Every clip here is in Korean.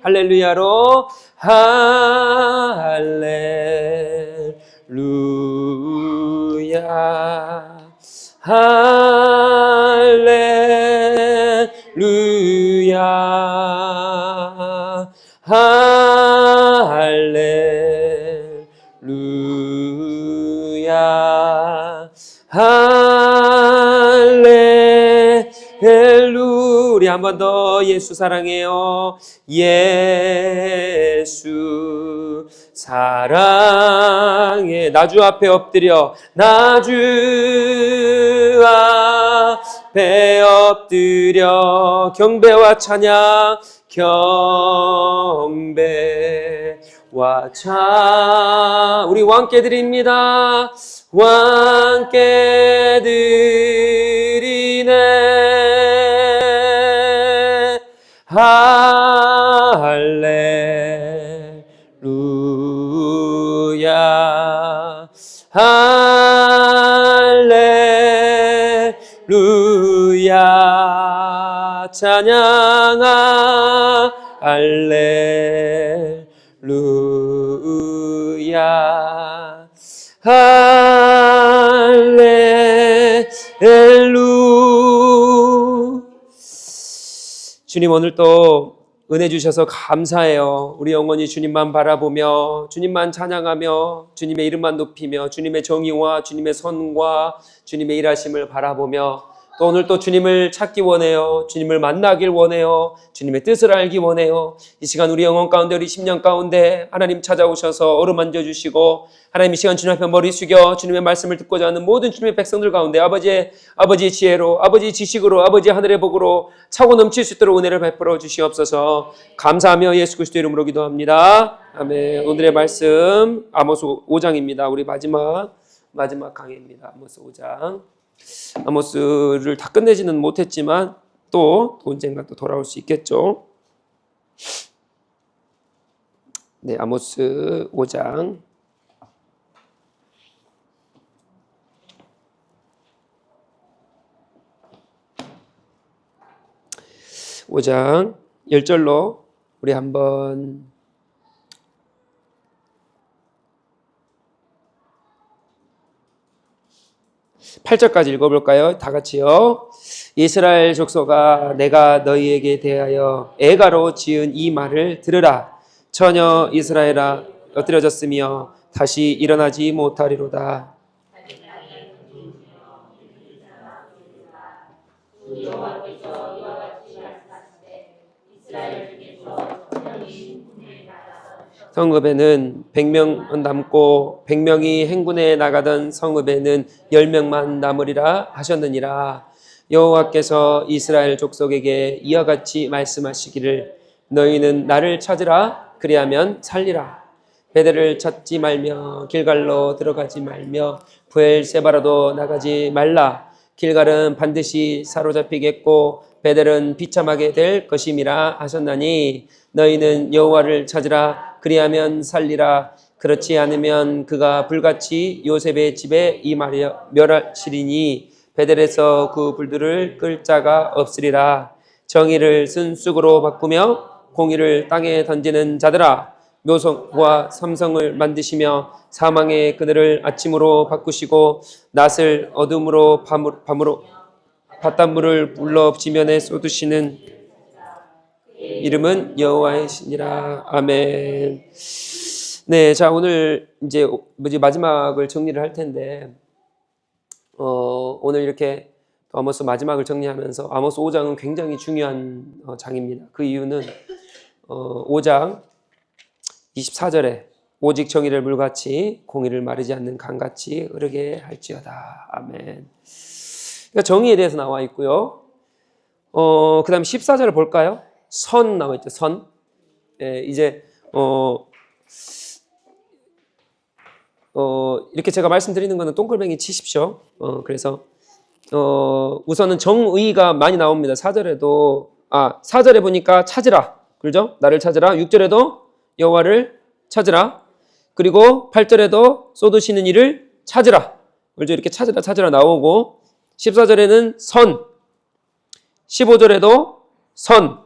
할렐루야로 할렐루야 할렐루야 할렐루야 할렐루. 우리 한 번 더 예수 사랑해요. 예수 사랑해. 나주 앞에 엎드려 나주 앞에 엎드려 경배와 찬양 경배와 찬 우리 왕께 드립니다. 왕께 드리네. 할렐루야 할렐루야 찬양아 할렐루야 할렐루. 주님 오늘 또 은혜 주셔서 감사해요. 우리 영원히 주님만 바라보며 주님만 찬양하며 주님의 이름만 높이며 주님의 정의와 주님의 선과 주님의 일하심을 바라보며 또 오늘 또 주님을 찾기 원해요. 주님을 만나길 원해요. 주님의 뜻을 알기 원해요. 이 시간 우리 영혼 가운데 우리 심령 가운데 하나님 찾아오셔서 어루만져 주시고 하나님 이 시간 주님 앞에 머리 숙여 주님의 말씀을 듣고자 하는 모든 주님의 백성들 가운데 아버지의 지혜로 아버지의 지식으로 아버지의 하늘의 복으로 차고 넘칠 수 있도록 은혜를 베풀어 주시옵소서. 감사하며 예수 그리스도 이름으로 기도합니다. 아멘. 오늘의 말씀 아모스 5장입니다. 우리 마지막 강해입니다. 아모스 5장. 아모스를 다 끝내지는 못했지만 또 언젠가 또 돌아올 수 있겠죠. 네, 아모스 5장 10절로 우리 한번 8절까지 읽어볼까요? 다 같이요. 이스라엘 족속아 내가 너희에게 대하여 애가로 지은 이 말을 들으라. 처녀 이스라엘아 엎드려졌으며 다시 일어나지 못하리로다. 성읍에는 100명 남고 100명이 행군에 나가던 성읍에는 10명만 남으리라 하셨느니라. 여호와께서 이스라엘 족속에게 이와 같이 말씀하시기를 너희는 나를 찾으라. 그리하면 살리라. 베델을 찾지 말며 길갈로 들어가지 말며 브엘세바라도 나가지 말라. 길갈은 반드시 사로잡히겠고 베델은 비참하게 될 것임이라 하셨나니 너희는 여호와를 찾으라. 그리하면 살리라. 그렇지 않으면 그가 불같이 요셉의 집에 멸하시리니 베델에서 그 불들을 끌 자가 없으리라. 정의를 쓴쑥으로 바꾸며 공의를 땅에 던지는 자들아 묘성과 삼성을 만드시며 사망의 그늘을 아침으로 바꾸시고 낫을 어둠으로 밤으로 바닷물을 불러 지면에 쏟으시는 이름은 여호와이시니라. 아멘. 네, 자 오늘 이제 마지막을 정리를 할 텐데 오늘 이렇게 아모스 마지막을 정리하면서 아모스 5장은 굉장히 중요한 장입니다. 그 이유는 5장 24절에 오직 정의를 물같이 공의를 마르지 않는 강같이 흐르게 할지어다. 아멘. 그러니까 정의에 대해서 나와 있고요. 그 다음 14절을 볼까요? 선 나와 있죠. 선. 예, 이제 이렇게 제가 말씀드리는 거는 똥글뱅이 치십시오. 그래서 우선은 정의가 많이 나옵니다. 4절에 보니까 찾으라. 그렇죠? 나를 찾으라. 6절에도 여호와를 찾으라. 그리고 8절에도 쏟으시는 이를 찾으라. 그렇죠? 이렇게 찾으라 나오고 14절에는 선. 15절에도 선.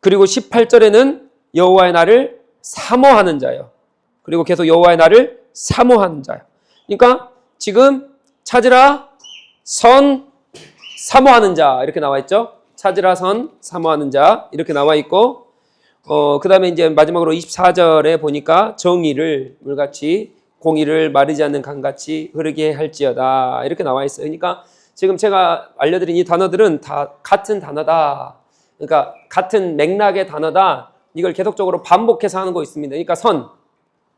그리고 18절에는 여호와의 날을 사모하는 자예요. 그리고 계속 여호와의 날을 사모하는 자예요. 그러니까 지금 찾으라 선 사모하는 자 이렇게 나와 있죠. 찾으라 선 사모하는 자 이렇게 나와 있고 그 다음에 이제 마지막으로 24절에 보니까 정의를 물같이 공의를 마르지 않는 강같이 흐르게 할지어다 이렇게 나와 있어요. 그러니까 지금 제가 알려드린 이 단어들은 다 같은 단어다. 그러니까 같은 맥락의 단어다. 이걸 계속적으로 반복해서 하는 거 있습니다. 그러니까 선,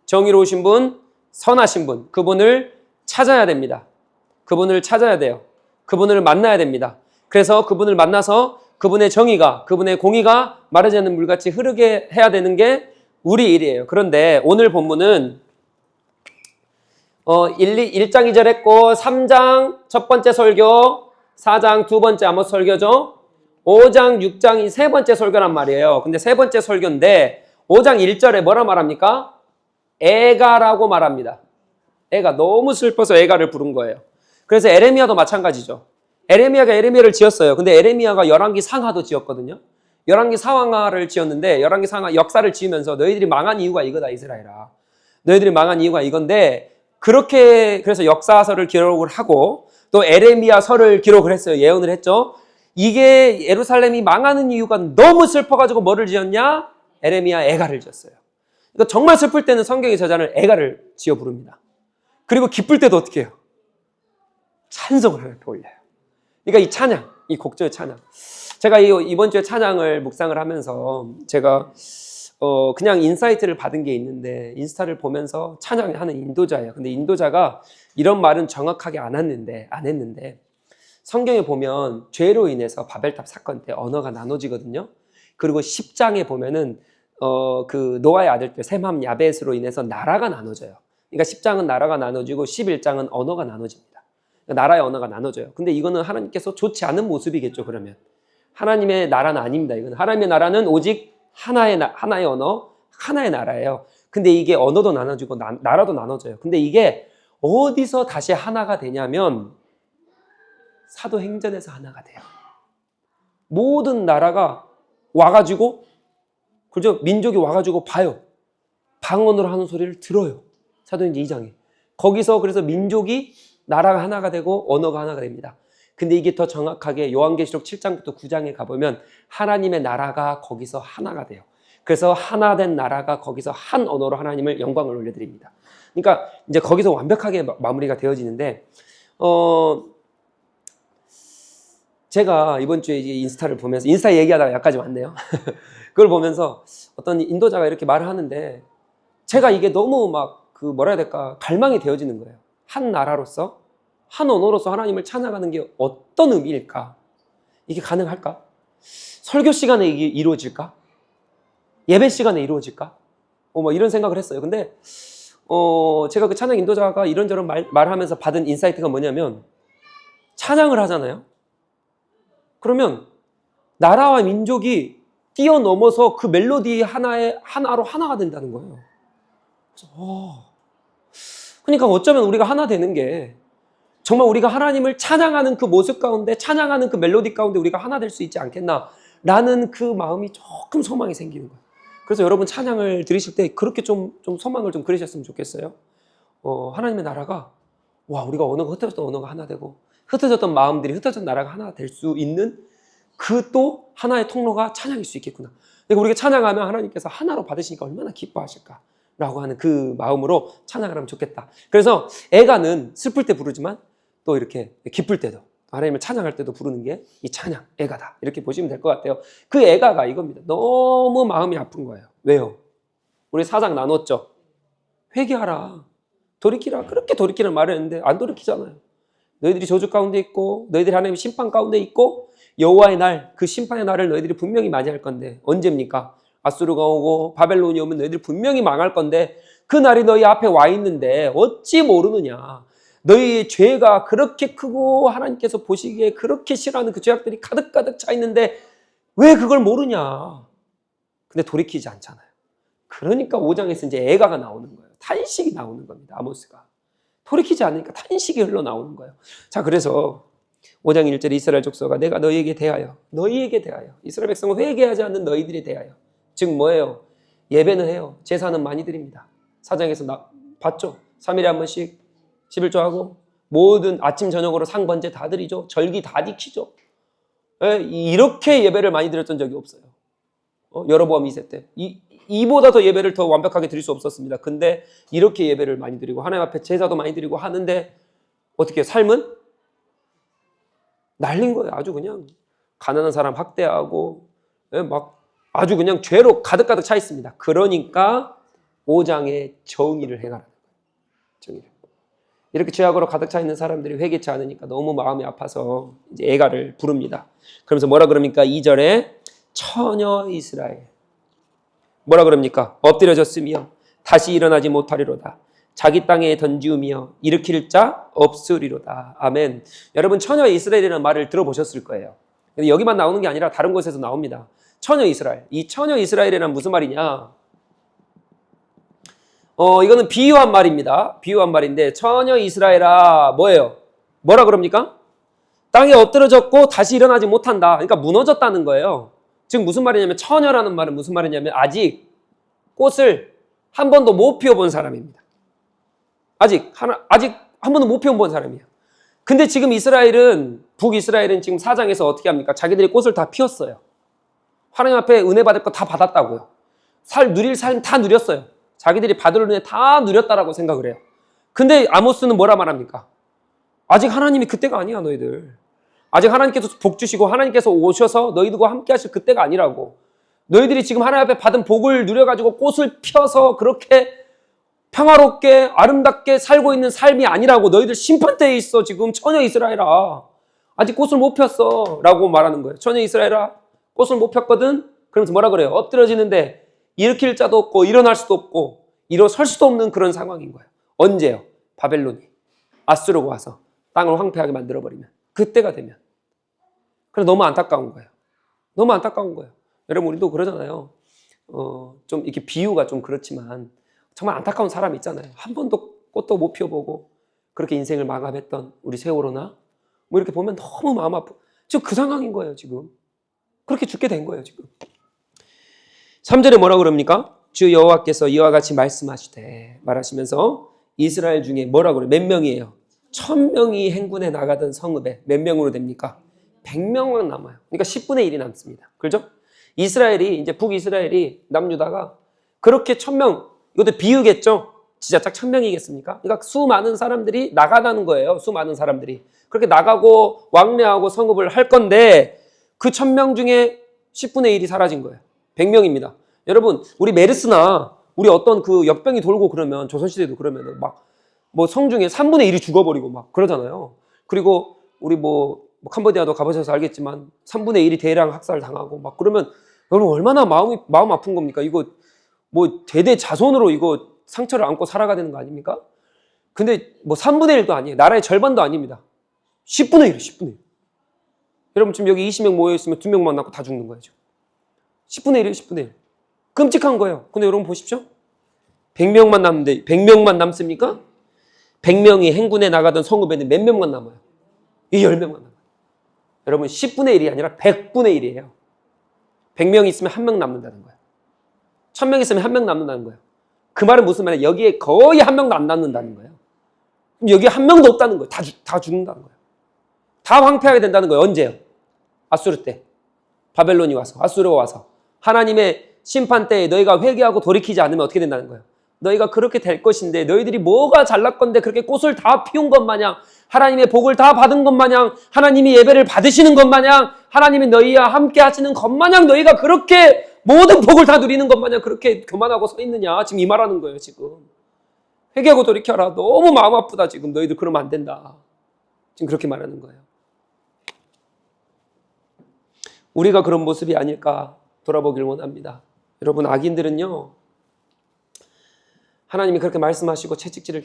정의로우신 분, 선하신 분, 그분을 찾아야 됩니다. 그분을 찾아야 돼요. 그분을 만나야 됩니다. 그래서 그분을 만나서 그분의 정의가, 그분의 공의가 마르지 않는 물같이 흐르게 해야 되는 게 우리 일이에요. 그런데 오늘 본문은 1장 2절 했고 3장 첫 번째 설교, 4장 두 번째 아모스 설교죠. 5장 6장이 세 번째 설교란 말이에요. 근데 세 번째 설교인데 5장 1절에 뭐라 말합니까? 애가라고 말합니다. 애가 너무 슬퍼서 애가를 부른 거예요. 그래서 에레미야도 마찬가지죠. 에레미야가 에레미야를 지었어요. 근데 에레미야가 열왕기 상하도 지었거든요. 열왕기 상하를 지었는데 열왕기 상하 역사를 지으면서 너희들이 망한 이유가 이거다 이스라엘아. 너희들이 망한 이유가 이건데 그렇게 그래서 역사서를 기록을 하고 또 에레미야서를 기록을 했어요. 예언을 했죠. 이게 예루살렘이 망하는 이유가 너무 슬퍼가지고 뭐를 지었냐? 에레미야 애가를 지었어요. 그러니까 정말 슬플 때는 성경의 저자는 애가를 지어 부릅니다. 그리고 기쁠 때도 어떻게 해요? 찬송을 하나님께 올려요. 그러니까 이 찬양, 이 곡조의 찬양. 제가 이번 주에 찬양을 묵상을 하면서 제가 그냥 인사이트를 받은 게 있는데 인스타를 보면서 찬양하는 인도자예요. 근데 인도자가 이런 말은 정확하게 안 했는데 성경에 보면 죄로 인해서 바벨탑 사건 때 언어가 나눠지거든요. 그리고 10장에 보면은 그 노아의 아들들 셈함 야벳으로 인해서 나라가 나눠져요. 그러니까 10장은 나라가 나눠지고 11장은 언어가 나눠집니다. 그러니까 나라의 언어가 나눠져요. 근데 이거는 하나님께서 좋지 않은 모습이겠죠. 그러면 하나님의 나라는 아닙니다. 이건 하나님의 나라는 오직 하나의 언어, 하나의 나라예요. 근데 이게 언어도 나눠지고 나라도 나눠져요. 근데 이게 어디서 다시 하나가 되냐면 사도행전에서 하나가 돼요. 모든 나라가 와가지고 그죠? 민족이 와가지고 봐요. 방언으로 하는 소리를 들어요. 사도행전 2장에. 거기서 그래서 민족이 나라가 하나가 되고 언어가 하나가 됩니다. 근데 이게 더 정확하게 요한계시록 7장부터 9장에 가보면 하나님의 나라가 거기서 하나가 돼요. 그래서 하나 된 나라가 거기서 한 언어로 하나님을 영광을 올려드립니다. 그러니까 이제 거기서 완벽하게 마무리가 되어지는데 제가 이번 주에 이제 인스타를 보면서 인스타 얘기하다가 여기까지 왔네요. 그걸 보면서 어떤 인도자가 이렇게 말을 하는데 제가 이게 너무 막 뭐라 해야 될까 갈망이 되어지는 거예요. 한 나라로서 한 언어로서 하나님을 찬양하는 게 어떤 의미일까? 이게 가능할까? 설교 시간에 이게 이루어질까? 예배 시간에 이루어질까? 뭐 이런 생각을 했어요. 근데 제가 그 찬양 인도자가 이런저런 말하면서 받은 인사이트가 뭐냐면 찬양을 하잖아요. 그러면 나라와 민족이 뛰어넘어서 그 멜로디 하나로 하나가 된다는 거예요. 그래서 그러니까 어쩌면 우리가 하나 되는 게 정말 우리가 하나님을 찬양하는 그 모습 가운데 찬양하는 그 멜로디 가운데 우리가 하나 될 수 있지 않겠나라는 그 마음이 조금 소망이 생기는 거예요. 그래서 여러분 찬양을 들으실 때 그렇게 좀 소망을 좀 그리셨으면 좋겠어요. 하나님의 나라가 우리가 흩어졌던 언어가 하나 되고 흩어졌던 마음들이 흩어졌던 나라가 하나 될 수 있는 그 또 하나의 통로가 찬양일 수 있겠구나. 그러니까 우리가 찬양하면 하나님께서 하나로 받으시니까 얼마나 기뻐하실까라고 하는 그 마음으로 찬양을 하면 좋겠다. 그래서 애가는 슬플 때 부르지만 또 이렇게 기쁠 때도 하나님을 찬양할 때도 부르는 게 이 찬양, 애가다. 이렇게 보시면 될 것 같아요. 그 애가가 이겁니다. 너무 마음이 아픈 거예요. 왜요? 우리 4장 나눴죠. 회개하라. 돌이키라. 그렇게 돌이키는 말을 했는데 안 돌이키잖아요. 너희들이 저주 가운데 있고 너희들이 하나님의 심판 가운데 있고 여호와의 날, 그 심판의 날을 너희들이 분명히 맞이할 건데 언제입니까? 아수르가 오고 바벨론이 오면 너희들이 분명히 망할 건데 그 날이 너희 앞에 와 있는데 어찌 모르느냐. 너희의 죄가 그렇게 크고 하나님께서 보시기에 그렇게 싫어하는 그 죄악들이 가득가득 차 있는데 왜 그걸 모르냐. 근데 돌이키지 않잖아요. 그러니까 5장에서 이제 애가가 나오는 거예요. 탄식이 나오는 겁니다. 아모스가. 돌이키지 않으니까 탄식이 흘러나오는 거예요. 자, 그래서 5장 1절에 이스라엘 족속아 내가 너희에게 대하여 이스라엘 백성을 회개하지 않는 너희들에 대하여 즉 뭐예요? 예배는 해요. 제사는 많이 드립니다. 4장에서 봤죠? 3일에 한 번씩 11조하고 모든 아침 저녁으로 상번제 다 드리죠. 절기 다 지키죠. 이렇게 예배를 많이 드렸던 적이 없어요. 여로보암 2세 때 이보다 더 예배를 더 완벽하게 드릴 수 없었습니다. 근데 이렇게 예배를 많이 드리고 하나님 앞에 제사도 많이 드리고 하는데 어떻게 삶은 날린 거예요. 아주 그냥 가난한 사람 학대하고 막 아주 그냥 죄로 가득가득 차 있습니다. 그러니까 5장에 정의를 행하라는 거예요. 정의를. 이렇게 죄악으로 가득 차 있는 사람들이 회개치 않으니까 너무 마음이 아파서 이제 애가를 부릅니다. 그러면서 뭐라 그럽니까? 2절에 처녀 이스라엘. 뭐라 그럽니까? 엎드려졌으며 다시 일어나지 못하리로다. 자기 땅에 던지우며 일으킬 자 없으리로다. 아멘. 여러분 처녀 이스라엘이라는 말을 들어보셨을 거예요. 근데 여기만 나오는 게 아니라 다른 곳에서 나옵니다. 처녀 이스라엘. 이 처녀 이스라엘이란 무슨 말이냐? 이거는 비유한 말입니다. 비유한 말인데 처녀 이스라엘아 뭐예요? 뭐라 그럽니까? 땅에 엎드려졌고 다시 일어나지 못한다. 그러니까 무너졌다는 거예요. 즉 무슨 말이냐면 처녀라는 말은 무슨 말이냐면 아직 꽃을 한 번도 못 피워본 사람입니다. 아직 한 번도 못 피워본 사람이에요. 근데 지금 북이스라엘은 지금 4장에서 어떻게 합니까? 자기들이 꽃을 다 피웠어요. 하나님 앞에 은혜 받을 거 다 받았다고요. 누릴 삶 다 누렸어요. 자기들이 받을 은혜 다 누렸다라고 생각을 해요. 근데 아모스는 뭐라 말합니까? 아직 하나님이 그때가 아니야 너희들. 아직 하나님께서 복 주시고 하나님께서 오셔서 너희들과 함께 하실 그때가 아니라고. 너희들이 지금 하나님 앞에 받은 복을 누려가지고 꽃을 펴서 그렇게 평화롭게 아름답게 살고 있는 삶이 아니라고. 너희들 심판대에 있어 지금 처녀 이스라엘아. 아직 꽃을 못 폈어 라고 말하는 거예요. 처녀 이스라엘아 꽃을 못 폈거든. 그러면서 뭐라 그래요? 엎드러지는데 일으킬 자도 없고 일어날 수도 없고 일어설 수도 없는 그런 상황인 거예요. 언제요? 바벨론이 아수르가 와서 땅을 황폐하게 만들어버리면 그때가 되면. 그래서 너무 안타까운 거예요. 너무 안타까운 거예요. 여러분 우리도 그러잖아요. 좀 이렇게 비유가 좀 그렇지만 정말 안타까운 사람 있잖아요. 한 번도 꽃도 못 피워보고 그렇게 인생을 마감했던 우리 세월호나 뭐 이렇게 보면 너무 마음 아프고 지금 그 상황인 거예요. 지금 그렇게 죽게 된 거예요. 지금 3절에 뭐라고 그럽니까? 주 여호와께서 이와 같이 말씀하시면서 이스라엘 중에 뭐라고 그래요? 몇 명이에요? 1000명이 행군에 나가던 성읍에 몇 명으로 됩니까? 100명만 남아요. 그러니까 10분의 1이 남습니다. 그렇죠? 이제 북이스라엘이 남유다가 그렇게 1000명, 이것도 비유겠죠? 진짜 딱 1000명이겠습니까? 그러니까 수많은 사람들이 나가다는 거예요. 수많은 사람들이. 그렇게 나가고 왕래하고 성읍을 할 건데 그 1000명 중에 10분의 1이 사라진 거예요. 100명입니다. 여러분, 우리 메르스나 우리 어떤 그 역병이 돌고 그러면 조선시대도 그러면 막 뭐 성중에 3분의 1이 죽어버리고 막 그러잖아요. 그리고 우리 뭐 캄보디아도 가보셔서 알겠지만 3분의 1이 대량 학살 당하고 막 그러면 여러분 얼마나 마음 아픈 겁니까? 이거 뭐 대대 자손으로 이거 상처를 안고 살아가야 되는 거 아닙니까? 근데 뭐 3분의 1도 아니에요. 나라의 절반도 아닙니다. 10분의 1이에요. 10분의 1. 여러분 지금 여기 20명 모여있으면 2명만 남고 다 죽는 거예요. 10분의 1이에요. 10분의 1. 끔찍한 거예요. 근데 여러분 보십시오. 100명만 남는데 100명만 남습니까? 100명이 행군에 나가던 성읍에는 몇 명만 남아요? 이 10명만 남아요. 여러분 10분의 1이 아니라 100분의 1이에요. 100명 있으면 1명 남는다는 거예요. 1000명 있으면 1명 남는다는 거예요. 그 말은 무슨 말이에요? 여기에 거의 1명도 안 남는다는 거예요. 그럼 여기에 1명도 없다는 거예요. 다 죽는다는 거예요. 다 황폐하게 된다는 거예요. 언제요? 아수르 때. 바벨론이 와서, 아수르가 와서. 하나님의 심판 때에 너희가 회개하고 돌이키지 않으면 어떻게 된다는 거예요? 너희가 그렇게 될 것인데 너희들이 뭐가 잘났건데 그렇게 꽃을 다 피운 것 마냥 하나님의 복을 다 받은 것 마냥 하나님이 예배를 받으시는 것 마냥 하나님이 너희와 함께 하시는 것 마냥 너희가 그렇게 모든 복을 다 누리는 것 마냥 그렇게 교만하고 서 있느냐. 지금 이 말하는 거예요. 지금 회개하고 돌이켜라. 너무 마음 아프다. 지금 너희들 그러면 안 된다. 지금 그렇게 말하는 거예요. 우리가 그런 모습이 아닐까 돌아보길 원합니다. 여러분 악인들은요. 하나님이 그렇게 말씀하시고 채찍질을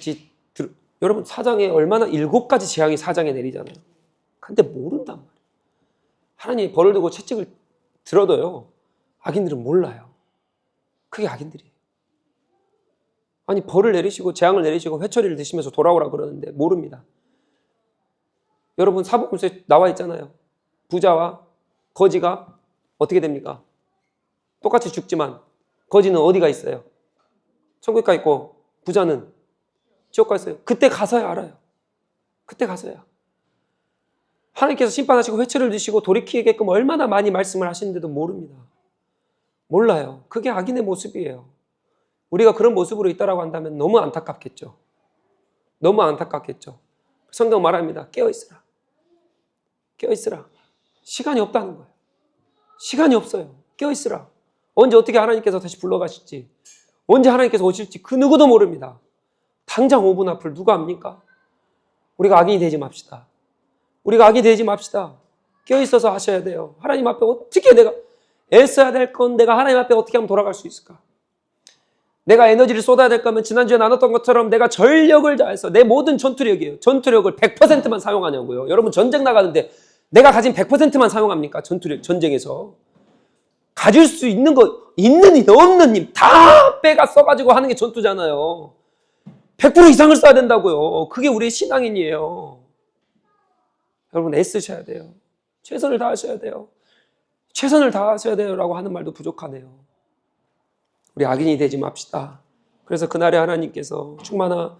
여러분 4장에 얼마나 7가지 재앙이 4장에 내리잖아요. 근데 모른단 말이에요. 하나님이 벌을 두고 채찍을 들어도요. 악인들은 몰라요. 그게 악인들이에요. 아니 벌을 내리시고 재앙을 내리시고 회초리를 드시면서 돌아오라 그러는데 모릅니다. 여러분 사복음서에 나와 있잖아요. 부자와 거지가 어떻게 됩니까? 똑같이 죽지만 거지는 어디가 있어요? 천국에 가 있고 부자는 지옥 가 있어요. 그때 가서야 알아요. 그때 가서야. 하나님께서 심판하시고 회초를 드시고 돌이키게끔 얼마나 많이 말씀을 하시는데도 모릅니다. 몰라요. 그게 악인의 모습이에요. 우리가 그런 모습으로 있다라고 한다면 너무 안타깝겠죠. 너무 안타깝겠죠. 성경 말합니다. 깨어있으라. 깨어있으라. 시간이 없다는 거예요. 시간이 없어요. 깨어있으라. 언제 어떻게 하나님께서 다시 불러가실지, 언제 하나님께서 오실지 그 누구도 모릅니다. 당장 5분 앞을 누가 압니까? 우리가 악인이 되지 맙시다. 우리가 악이 되지 맙시다. 깨어있어서 하셔야 돼요. 하나님 앞에 어떻게 내가 애써야 될 건 내가 하나님 앞에 어떻게 하면 돌아갈 수 있을까? 내가 에너지를 쏟아야 될 거면 지난주에 나눴던 것처럼 내가 전력을 다해서 내 모든 전투력이에요. 전투력을 100%만 사용하냐고요. 여러분 전쟁 나가는데 내가 가진 100%만 사용합니까? 전투력, 전쟁에서. 가질 수 있는 거, 있는 일, 없는 힘 다 빼가 써가지고 하는 게 전투잖아요. 100% 이상을 써야 된다고요. 그게 우리의 신앙인이에요. 여러분 애쓰셔야 돼요. 최선을 다하셔야 돼요. 최선을 다하셔야 돼요 라고 하는 말도 부족하네요. 우리 악인이 되지 맙시다. 그래서 그날에 하나님께서 충만아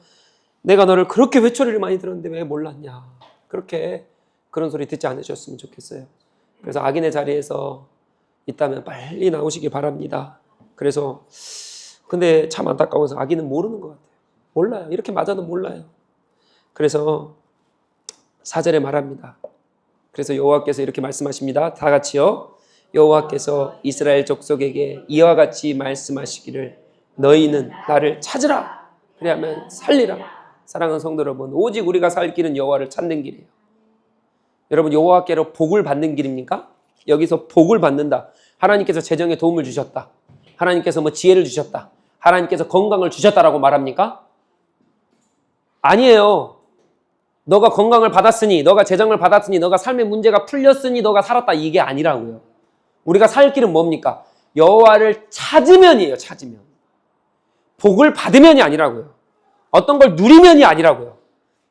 내가 너를 그렇게 회초리를 많이 들었는데 왜 몰랐냐. 그렇게 그런 소리 듣지 않으셨으면 좋겠어요. 그래서 악인의 자리에서 있다면 빨리 나오시기 바랍니다. 그래서 근데 참 안타까워서 악인은 모르는 것 같아요. 몰라요. 이렇게 맞아도 몰라요. 그래서 4절에 말합니다. 그래서 여호와께서 이렇게 말씀하십니다. 다 같이요. 여호와께서 이스라엘 족속에게 이와 같이 말씀하시기를 너희는 나를 찾으라. 그리하면 살리라. 사랑하는 성도 여러분, 오직 우리가 살 길은 여호와를 찾는 길이에요. 여러분 여호와께로 복을 받는 길입니까? 여기서 복을 받는다. 하나님께서 재정에 도움을 주셨다. 하나님께서 뭐 지혜를 주셨다. 하나님께서 건강을 주셨다라고 말합니까? 아니에요. 너가 건강을 받았으니, 너가 재정을 받았으니, 너가 삶의 문제가 풀렸으니 너가 살았다. 이게 아니라고요. 우리가 살 길은 뭡니까? 여호와를 찾으면이에요. 찾으면. 복을 받으면이 아니라고요. 어떤 걸 누리면이 아니라고요.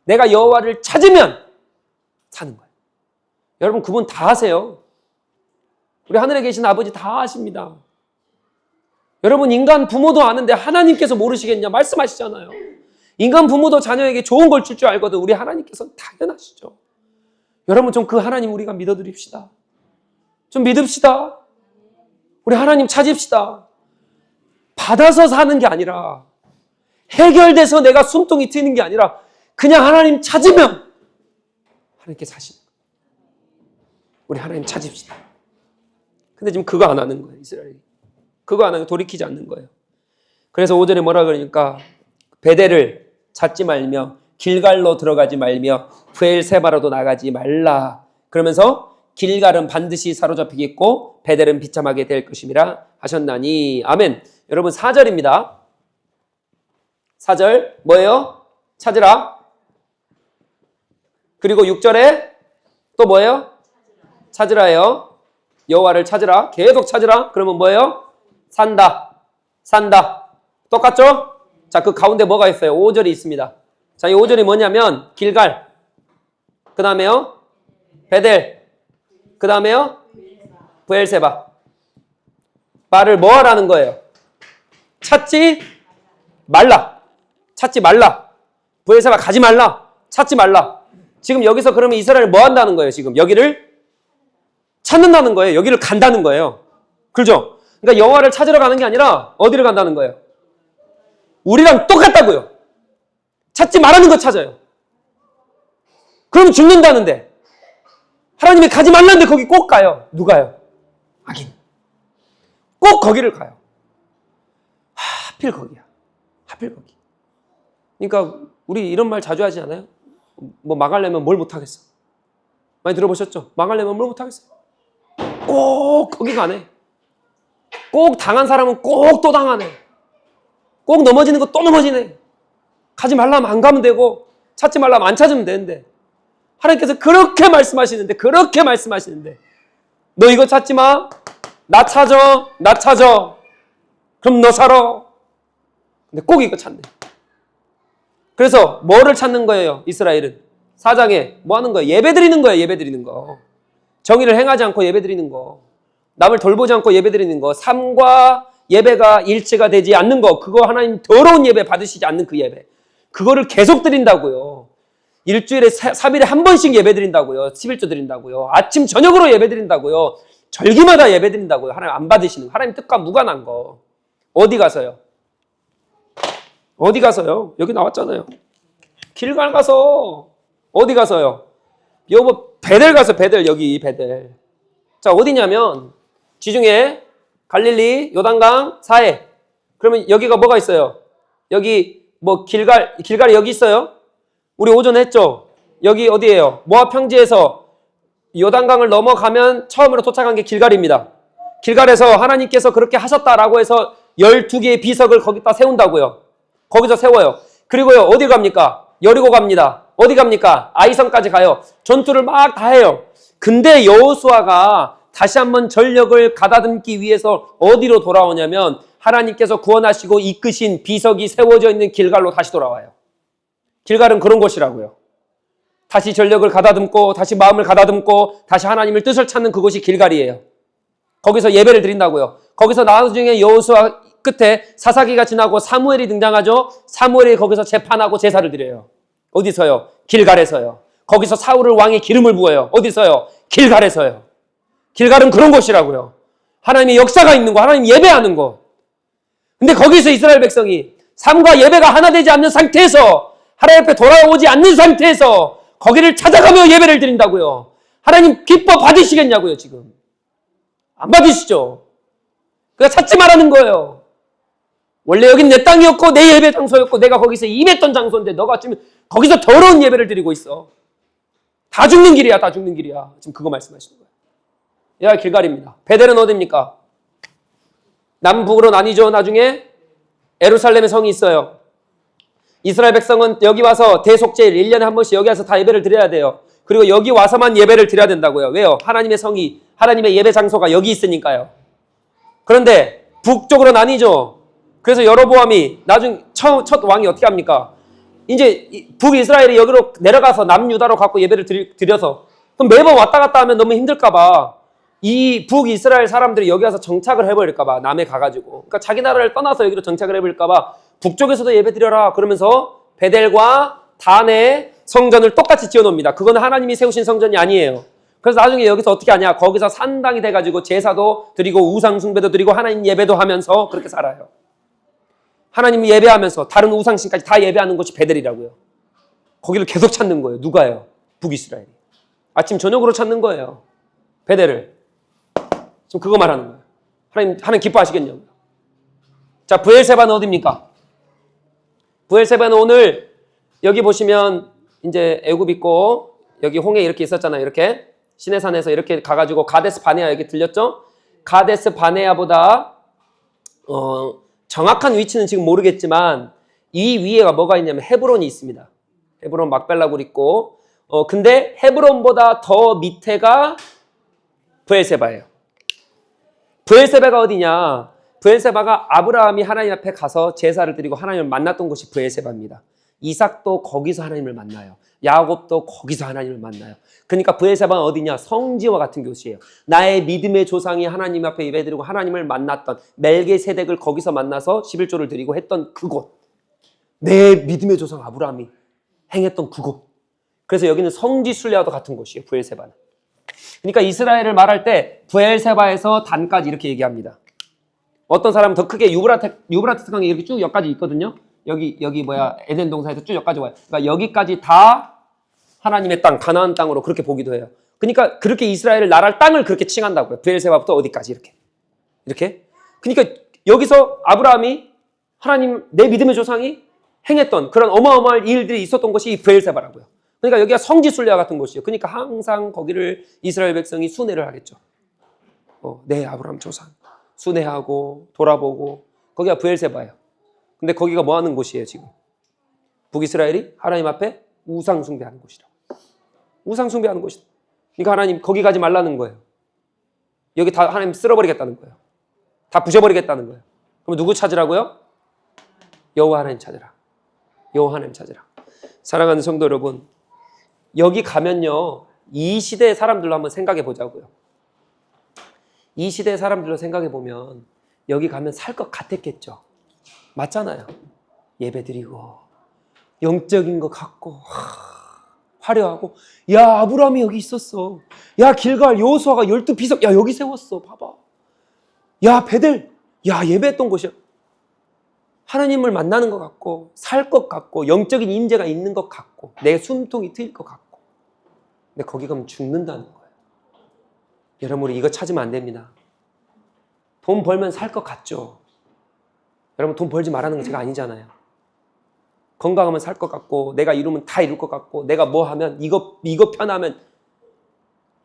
내가 여호와를 찾으면 사는 거예요. 여러분 그분 다 아세요. 우리 하늘에 계신 아버지 다 아십니다. 여러분 인간 부모도 아는데 하나님께서 모르시겠냐 말씀하시잖아요. 인간 부모도 자녀에게 좋은 걸 줄 줄 알거든 우리 하나님께서는 당연하시죠. 여러분 좀 그 하나님 우리가 믿어드립시다. 좀 믿읍시다. 우리 하나님 찾읍시다. 받아서 사는 게 아니라 해결돼서 내가 숨통이 트이는 게 아니라 그냥 하나님 찾으면 하나님께 사시는 거예요. 우리 하나님 찾읍시다. 근데 지금 그거 안 하는 거예요. 이스라엘이. 그거 안 하고 돌이키지 않는 거예요. 그래서 5절에 뭐라 그러니까 베델을 찾지 말며 길갈로 들어가지 말며 브엘세바로도 나가지 말라. 그러면서 길갈은 반드시 사로잡히겠고 베델은 비참하게 될 것임이라 하셨나니. 아멘. 여러분 4절입니다. 4절 뭐예요? 찾으라. 그리고 6절에 또 뭐예요? 찾으라예요. 여호와를 찾으라. 계속 찾으라. 그러면 뭐예요? 산다. 산다. 똑같죠? 자, 그 가운데 뭐가 있어요? 5절이 있습니다. 자, 이 5절이 뭐냐면 길갈. 그 다음에요. 베델. 그 다음에요. 브엘세바. 말을 뭐 하라는 거예요? 찾지 말라. 찾지 말라. 브엘세바 가지 말라. 찾지 말라. 지금 여기서 그러면 이스라엘 뭐 한다는 거예요? 지금 여기를 찾는다는 거예요. 여기를 간다는 거예요. 그렇죠? 그러니까 여호와를 찾으러 가는 게 아니라 어디를 간다는 거예요? 우리랑 똑같다고요. 찾지 말라는 거 찾아요. 그럼 죽는다는데 하나님이 가지 말라는데 거기 꼭 가요. 누가요? 악인. 꼭 거기를 가요. 하필 거기야. 하필 거기. 그러니까 우리 이런 말 자주 하지 않아요? 뭐 망하려면 뭘 못하겠어. 많이 들어보셨죠? 망하려면 뭘 못하겠어. 꼭 거기 가네. 꼭 당한 사람은 꼭 또 당하네. 꼭 넘어지는 거 또 넘어지네. 가지 말라면 안 가면 되고 찾지 말라면 안 찾으면 되는데 하나님께서 그렇게 말씀하시는데 너 이거 찾지 마. 나 찾아. 그럼 너 살아. 근데 꼭 이거 찾네. 그래서 뭐를 찾는 거예요? 이스라엘은 4장에 뭐 하는 거예요? 예배 드리는 거예요. 예배 드리는 거. 정의를 행하지 않고 예배 드리는 거. 남을 돌보지 않고 예배 드리는 거. 삶과 예배가 일치가 되지 않는 거. 그거 하나님 더러운 예배 받으시지 않는 그 예배. 그거를 계속 드린다고요. 일주일에 3일에 한 번씩 예배 드린다고요. 11조 드린다고요. 아침 저녁으로 예배 드린다고요. 절기마다 예배 드린다고요. 하나님 안 받으시는 거. 하나님 뜻과 무관한 거. 어디 가서요? 어디 가서요? 여기 나왔잖아요. 길갈 가서. 어디 가서요? 여보 베델 가서 베델 여기 베델. 자 어디냐면 지중해 갈릴리 요단강 사해. 그러면 여기가 뭐가 있어요? 여기 뭐 길갈이 여기 있어요? 우리 오전 했죠? 여기 어디예요? 모압 평지에서 요단강을 넘어가면 처음으로 도착한 게 길갈입니다. 길갈에서 하나님께서 그렇게 하셨다라고 해서 12개의 비석을 거기다 세운다고요. 거기서 세워요. 그리고요 어디 갑니까? 여리고 갑니다. 어디 갑니까? 아이성까지 가요. 전투를 막 다 해요. 근데 여호수아가 다시 한번 전력을 가다듬기 위해서 어디로 돌아오냐면 하나님께서 구원하시고 이끄신 비석이 세워져 있는 길갈로 다시 돌아와요. 길갈은 그런 곳이라고요. 다시 전력을 가다듬고 다시 마음을 가다듬고 다시 하나님을 뜻을 찾는 그곳이 길갈이에요. 거기서 예배를 드린다고요. 거기서 나중에 여호수아 끝에 사사기가 지나고 사무엘이 등장하죠. 사무엘이 거기서 재판하고 제사를 드려요. 어디서요? 길갈에서요. 거기서 사울을 왕의 기름을 부어요. 어디서요? 길갈에서요. 길갈은 그런 곳이라고요. 하나님의 역사가 있는 곳, 하나님 예배하는 곳. 근데 거기서 이스라엘 백성이 삶과 예배가 하나 되지 않는 상태에서 하나님 앞에 돌아오지 않는 상태에서 거기를 찾아가며 예배를 드린다고요. 하나님 기뻐 받으시겠냐고요, 지금. 안 받으시죠. 그러니까 찾지 말라는 거예요. 원래 여긴 내 땅이었고 내 예배 장소였고 내가 거기서 임했던 장소인데 너가 지금 거기서 더러운 예배를 드리고 있어. 다 죽는 길이야, 다 죽는 길이야. 지금 그거 말씀하시는 거예요. 야, 길갈입니다. 베델은 어디입니까? 남북으로 나뉘죠. 나중에 예루살렘에 성이 있어요. 이스라엘 백성은 여기 와서 대속제일 1년에 한 번씩 여기 와서 다 예배를 드려야 돼요. 그리고 여기 와서만 예배를 드려야 된다고요. 왜요? 하나님의 성이, 하나님의 예배 장소가 여기 있으니까요. 그런데 북쪽으로 나뉘죠. 그래서 여로보암이 나중 첫 왕이 어떻게 합니까? 이제 북이스라엘이 여기로 내려가서 남유다로 갖고 예배를 드려서 그럼 매번 왔다 갔다 하면 너무 힘들까봐 이 북이스라엘 사람들이 여기 와서 정착을 해버릴까봐 남에 가가지고 그러니까 자기 나라를 떠나서 여기로 정착을 해버릴까봐 북쪽에서도 예배 드려라 그러면서 베델과 단의 성전을 똑같이 지어놓습니다. 그건 하나님이 세우신 성전이 아니에요. 그래서 나중에 여기서 어떻게 하냐? 거기서 산당이 돼가지고 제사도 드리고 우상 숭배도 드리고 하나님 예배도 하면서 그렇게 살아요. 하나님 예배하면서 다른 우상신까지 다 예배하는 곳이 베델이라고요. 거기를 계속 찾는 거예요. 누가요? 북이스라엘이. 아침 저녁으로 찾는 거예요. 베델을. 지금 그거 말하는 거예요. 하나님 기뻐하시겠냐고요. 자, 브엘세바는 어디입니까? 브엘세바는 오늘 여기 보시면 이제 애굽 있고 여기 홍해 이렇게 있었잖아요. 이렇게 시내산에서 이렇게 가가지고 가데스 바네아 여기 들렸죠? 가데스 바네아보다 정확한 위치는 지금 모르겠지만 이 위에가 뭐가 있냐면 헤브론이 있습니다. 헤브론 막벨라굴 있고 근데 헤브론보다 더 밑에가 브엘세바예요. 브엘세바가 어디냐? 브엘세바가 아브라함이 하나님 앞에 가서 제사를 드리고 하나님을 만났던 곳이 브엘세바입니다. 이삭도 거기서 하나님을 만나요. 야곱도 거기서 하나님을 만나요. 그러니까 브엘세바는 어디냐? 성지와 같은 곳이에요. 나의 믿음의 조상이 하나님 앞에 예배드리고 하나님을 만났던 멜기세덱을 거기서 만나서 11조를 드리고 했던 그곳. 내 믿음의 조상 아브라함이 행했던 그곳. 그래서 여기는 성지 순례와도 같은 곳이에요. 브엘세바는. 그러니까 이스라엘을 말할 때 브엘세바에서 단까지 이렇게 얘기합니다. 어떤 사람은 더 크게 유브라테스 강이 이렇게 쭉 여기까지 있거든요. 여기 에덴 동산에서 쭉 여기까지 와요. 그러니까 여기까지 다 하나님의 땅, 가나안 땅으로 그렇게 보기도 해요. 그러니까 그렇게 이스라엘을 나라를 땅을 그렇게 칭한다고요. 브엘세바부터 어디까지 이렇게. 그러니까 여기서 아브라함이 하나님 내 믿음의 조상이 행했던 그런 어마어마한 일들이 있었던 곳이 이 브엘세바라고요. 그러니까 여기가 성지 순례와 같은 곳이에요. 그러니까 항상 거기를 이스라엘 백성이 순회를 하겠죠. 내 아브라함 조상 순회하고 돌아보고 거기가 브엘세바예요. 근데 거기가 뭐 하는 곳이에요, 지금? 북이스라엘이 하나님 앞에 우상 숭배하는 곳이라고. 우상 숭배하는 곳이다. 그러니까 하나님 거기 가지 말라는 거예요. 여기 다 하나님 쓸어버리겠다는 거예요. 다 부셔버리겠다는 거예요. 그럼 누구 찾으라고요? 여호와 하나님 찾으라. 여호와 하나님 찾으라. 사랑하는 성도 여러분, 여기 가면요, 이 시대의 사람들로 한번 생각해 보자고요. 이 시대의 사람들로 생각해 보면 여기 가면 살 것 같았겠죠. 맞잖아요. 예배드리고 영적인 것 같고 화려하고, 야, 아브라함이 여기 있었어. 야, 길갈 여호수아가 12비석, 야, 여기 세웠어. 봐봐. 야, 베델, 야, 예배했던 곳이야. 하나님을 만나는 것 같고, 살 것 같고, 영적인 임재가 있는 것 같고, 내 숨통이 트일 것 같고. 근데 거기 가면 죽는다는 거예요. 여러분, 우리 이거 찾으면 안 됩니다. 돈 벌면 살 것 같죠. 여러분, 돈 벌지 말라는 건 제가 아니잖아요. 건강하면 살 것 같고, 내가 이루면 다 이룰 것 같고, 내가 뭐 하면 이거 편하면,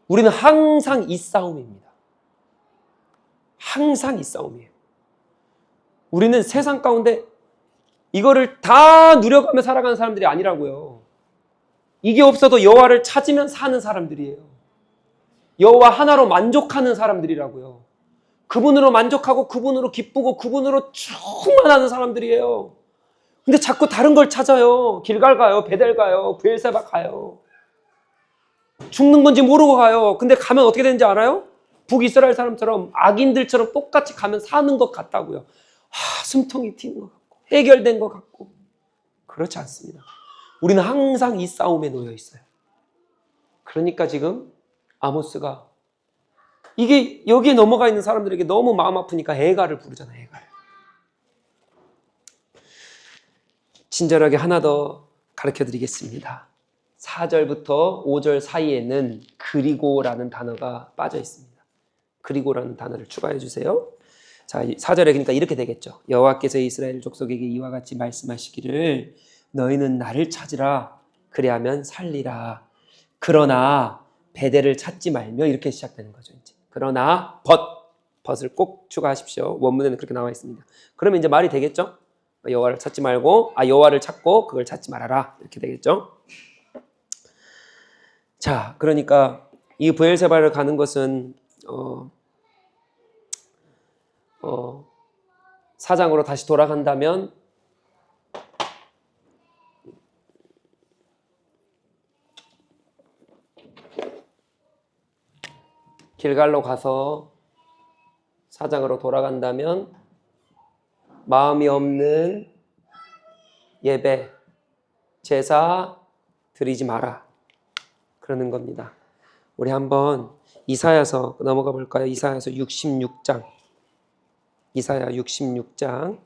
우리는 항상 이 싸움입니다. 항상 이 싸움이에요. 우리는 세상 가운데 이거를 다 누려가며 살아가는 사람들이 아니라고요. 이게 없어도 여호와를 찾으면 사는 사람들이에요. 여호와 하나로 만족하는 사람들이라고요. 그분으로 만족하고 그분으로 기쁘고 그분으로 충만하는 사람들이에요. 근데 자꾸 다른 걸 찾아요. 길갈 가요, 베델 가요, 브엘세바 가요. 죽는 건지 모르고 가요. 근데 가면 어떻게 되는지 알아요? 북이스라엘 사람처럼 악인들처럼 똑같이 가면 사는 것 같다고요. 숨통이 튀는 것 같고 해결된 것 같고. 그렇지 않습니다. 우리는 항상 이 싸움에 놓여 있어요. 그러니까 지금 아모스가 이게 여기에 넘어가 있는 사람들에게 너무 마음 아프니까 해갈을 부르잖아요. 해갈. 친절하게 하나 더 가르쳐 드리겠습니다. 4절부터 5절 사이에는 그리고라는 단어가 빠져 있습니다. 그리고라는 단어를 추가해 주세요. 자, 4절에 그러니까 이렇게 되겠죠. 여호와께서 이스라엘 족속에게 이와 같이 말씀하시기를 너희는 나를 찾으라 그리하면 살리라. 그러나 베델을 찾지 말며, 이렇게 시작되는 거죠. 이제. 그러나 벗을 꼭 추가하십시오. 원문에는 그렇게 나와 있습니다. 그러면 이제 말이 되겠죠? 여호와를 찾지 말고, 여호와를 찾고 그걸 찾지 말아라. 이렇게 되겠죠? 자, 그러니까 이 브엘세바를 가는 것은 사장으로 다시 돌아간다면 길갈로 가서 사장으로 돌아간다면 마음이 없는 예배, 제사 드리지 마라. 그러는 겁니다. 우리 한번 이사야서 넘어가 볼까요? 이사야서 66장. 이사야 66장.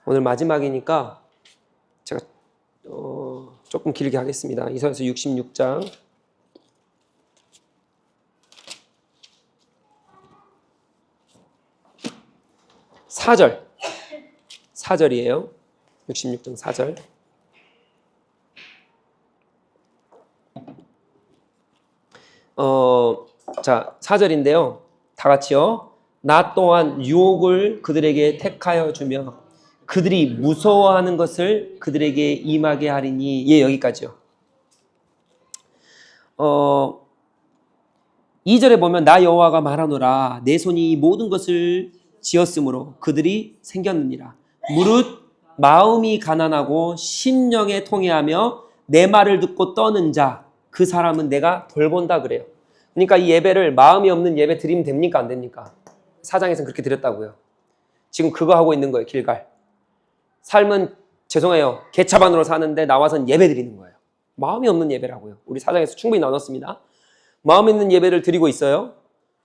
오늘 마지막이니까 제가 조금 길게 하겠습니다. 이사야서 66장. 4절이에요. 66장 4절. 자, 4절인데요. 다 같이요. 나 또한 유혹을 그들에게 택하여 주며 그들이 무서워하는 것을 그들에게 임하게 하리니. 예, 여기까지요. 2절에 보면 나 여호와가 말하노라 내 손이 이 모든 것을 지었으므로 그들이 생겼느니라. 무릇 마음이 가난하고 심령에 통회하며 내 말을 듣고 떠는 자 그 사람은 내가 돌본다 그래요. 그러니까 이 예배를 마음이 없는 예배 드리면 됩니까? 안 됩니까? 사장에서는 그렇게 드렸다고요. 지금 그거 하고 있는 거예요. 길갈. 삶은 죄송해요. 개차반으로 사는데 나와서는 예배 드리는 거예요. 마음이 없는 예배라고요. 우리 사장에서 충분히 나눴습니다. 마음 있는 예배를 드리고 있어요.